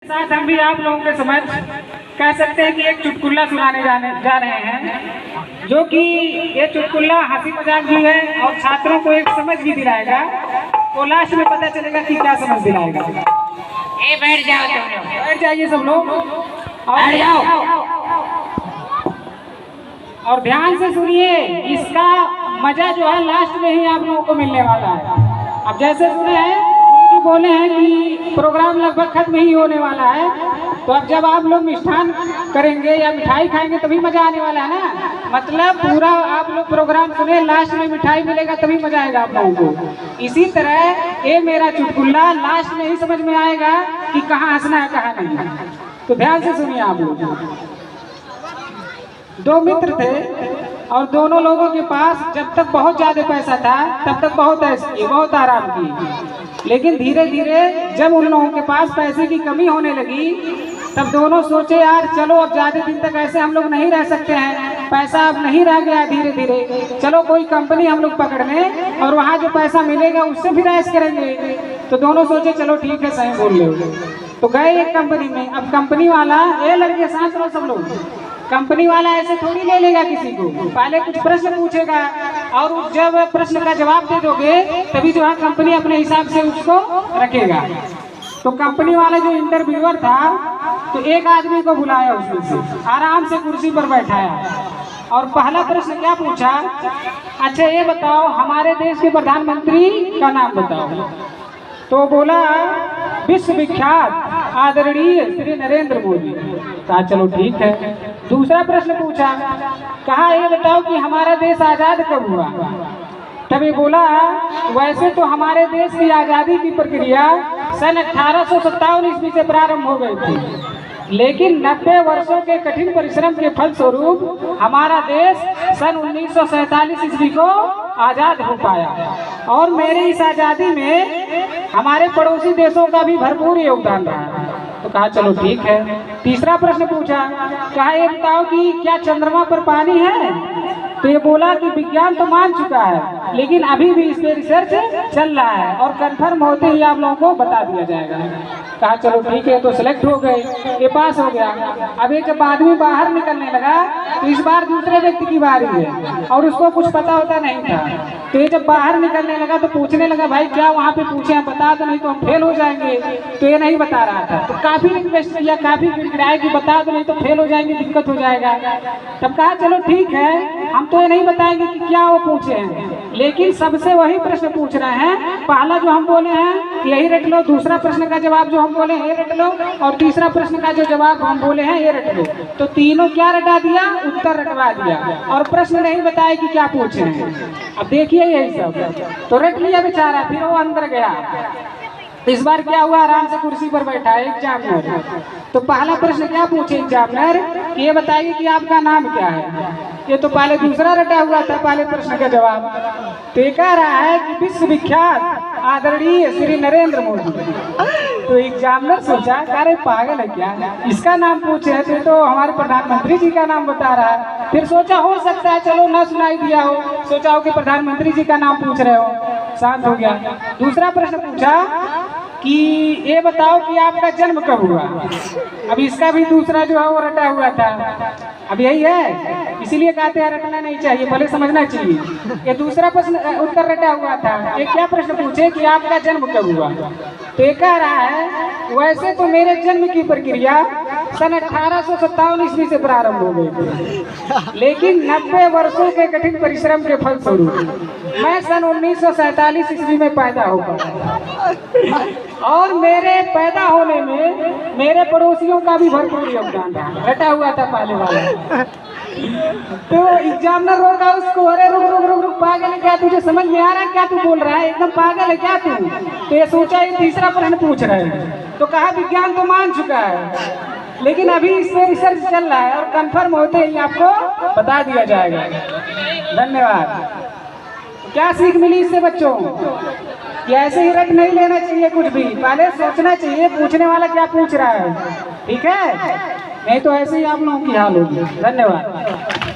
साथ हम भी आप लोगों के समझ कह सकते हैं कि एक चुटकुला सुनाने जा रहे हैं, जो कि ये चुटकुला हंसी मजाक भी है और छात्रों को एक समझ भी दिलाएगा। तो लास्ट में पता चलेगा कि क्या समझ दिलाएगा। बैठ जाओ तुम लोग, बैठ जाइए सब लोग बैठ जाओ। और ध्यान से सुनिए। इसका मजा जो है लास्ट में ही आप लोगों को मिलने वाला है। अब जैसे सुने हैं गुरुजी बोले हैं कि प्रोग्राम लगभग खत्म ही होने वाला है, तो अब जब आप लोग मिष्ठान करेंगे या मिठाई खाएंगे तभी मजा आने वाला है ना। मतलब पूरा आप लोग प्रोग्राम सुने, लास्ट में मिठाई मिलेगा तभी मजा आएगा आप लोगों को। इसी तरह ये मेरा चुटकुला लास्ट में ही समझ में आएगा कि कहाँ हंसना है कहाँ नहीं। तो ध्यान से सुनिए आप लोग। दो मित्र थे और दोनों लोगों के पास जब तक बहुत ज्यादा पैसा था तब तक बहुत ऐश की, बहुत आराम की। लेकिन धीरे धीरे जब उन लोगों के पास पैसे की कमी होने लगी तब दोनों सोचे यार चलो अब ज्यादा दिन तक ऐसे हम लोग नहीं रह सकते हैं, पैसा अब नहीं रह गया धीरे धीरे, चलो कोई कंपनी हम लोग पकड़ लें और वहाँ जो पैसा मिलेगा उससे फिर ऐश करेंगे। तो दोनों सोचे चलो ठीक है सही बोल रहे हो। तो गए एक कंपनी में। अब कंपनी वाला, ये लड़के साथ रहो सब लोग, कंपनी वाला ऐसे थोड़ी ले लेगा किसी को, पहले कुछ प्रश्न पूछेगा और जब प्रश्न का जवाब दे दोगे तभी जो है कंपनी अपने हिसाब से उसको रखेगा। तो कंपनी वाला जो इंटरव्यूअर था तो एक आदमी को बुलाया, उसमें से आराम से कुर्सी पर बैठाया और पहला प्रश्न क्या पूछा, अच्छा ये बताओ हमारे देश के प्रधानमंत्री का नाम बताओ। तो बोला विश्व विख्यात आदरणीय श्री नरेंद्र मोदी। कहा चलो ठीक है। दूसरा प्रश्न पूछा, कहा ये बताओ कि हमारा देश आजाद कब हुआ। तभी बोला वैसे तो हमारे देश की आज़ादी की प्रक्रिया सन 1857 ईस्वी से प्रारंभ हो गई थी, लेकिन 90 वर्षों के कठिन परिश्रम के फलस्वरूप हमारा देश सन 1947 ईस्वी को आज़ाद हो पाया और मेरी इस आज़ादी में हमारे पड़ोसी देशों का भी भरपूर योगदान रहा। तो कहा चलो ठीक है। तीसरा प्रश्न पूछा, कहा ये बताओ कि क्या चंद्रमा पर पानी है। तो ये बोला कि विज्ञान तो मान चुका है लेकिन अभी भी इस पे रिसर्च चल रहा है और कंफर्म होते ही आप लोगों को बता दिया जाएगा। कहा चलो ठीक है। तो सिलेक्ट हो गए, ये पास हो गया। अब ये जब आदमी बाहर निकलने लगा तो इस बार दूसरे व्यक्ति की बारी है और उसको कुछ पता होता नहीं था। तो ये जब बाहर निकलने लगा तो पूछने लगा भाई क्या वहाँ पे पूछे हैं, बता दो नहीं तो हम फेल हो जाएंगे। तो ये नहीं बता रहा था। तो काफी रिक्वेस्ट किया, काफी गिड़गिड़ाया कि बता दो नहीं तो फेल हो जाएंगे, दिक्कत हो जाएगा। तब कहा चलो ठीक है, हम तो ये नहीं बताएंगे कि क्या वो पूछे हैं, लेकिन सबसे वही प्रश्न पूछ रहे हैं। पहला जो हम बोले हैं यही रट लो, दूसरा प्रश्न का जवाब जो हम बोले हैं ये रट लो और तीसरा प्रश्न का जो जवाब हम बोले हैं ये रट लो। तो तीनों क्या रटा दिया, उत्तर रटवा दिया और प्रश्न नहीं बताया कि क्या पूछे हैं। अब देखिए यही सब तो रट लिया बेचारा। फिर वो अंदर गया। इस बार क्या हुआ, आराम से कुर्सी पर बैठा है एग्जामिनर। तो पहला प्रश्न क्या पूछे एग्जामिनर कि ये बताइए कि आपका नाम क्या है। ये तो पहले दूसरा रटा हुआ था पहले प्रश्न का जवाब। तो ये कह रहा है कि विश्व विख्यात आदरणीय श्री नरेंद्र मोदी। तो एग्जामिनर सोचा अरे पागल है क्या, इसका नाम पूछे है तो हमारे प्रधानमंत्री जी का नाम बता रहा है। फिर सोचा हो सकता है चलो ना सुनाई दिया हो, सोचा हो कि प्रधानमंत्री जी का नाम पूछ रहे हो, शांत हो गया। दूसरा प्रश्न पूछा कि ये बताओ कि आपका जन्म कब हुआ। अब इसका भी दूसरा जो है वो रटा हुआ था। अब यही है, इसीलिए कहते हैं रटना नहीं चाहिए, पहले समझना चाहिए। ये दूसरा प्रश्न उत्तर रटा हुआ था। ये क्या प्रश्न पूछे कि आपका जन्म कब हुआ। तो ये कह रहा है वैसे तो मेरे जन्म की प्रक्रिया सन 1857 ईस्वी से प्रारंभ हो गई थी, लेकिन 90 वर्षों के कठिन परिश्रम के फलस्वरूप मैं सन 1947 ईस्वी में पैदा हो गया और मेरे पैदा होने में मेरे पड़ोसियों का भी भरपूर योगदान था। रटा हुआ था पहले वाला। तो एग्जामिनर होगा उसको, अरे रुक रुक रुक रुक पागल है क्या, तुझे समझ में आ रहा है क्या तू बोल रहा है, एकदम पागल है क्या तू। तो ये सोचा ये तीसरा प्रश्न पूछ रहे हैं। तो कहा विज्ञान तो मान चुका है लेकिन अभी इस पे रिसर्च चल रहा है और कंफर्म होते ही आपको बता दिया जाएगा। धन्यवाद। क्या सीख मिली इससे बच्चों कि ऐसे ही रट नहीं लेना चाहिए, कुछ भी पहले सोचना चाहिए पूछने वाला क्या पूछ रहा है, ठीक है, नहीं तो ऐसे ही आप लोगों की हाल होगी। धन्यवाद।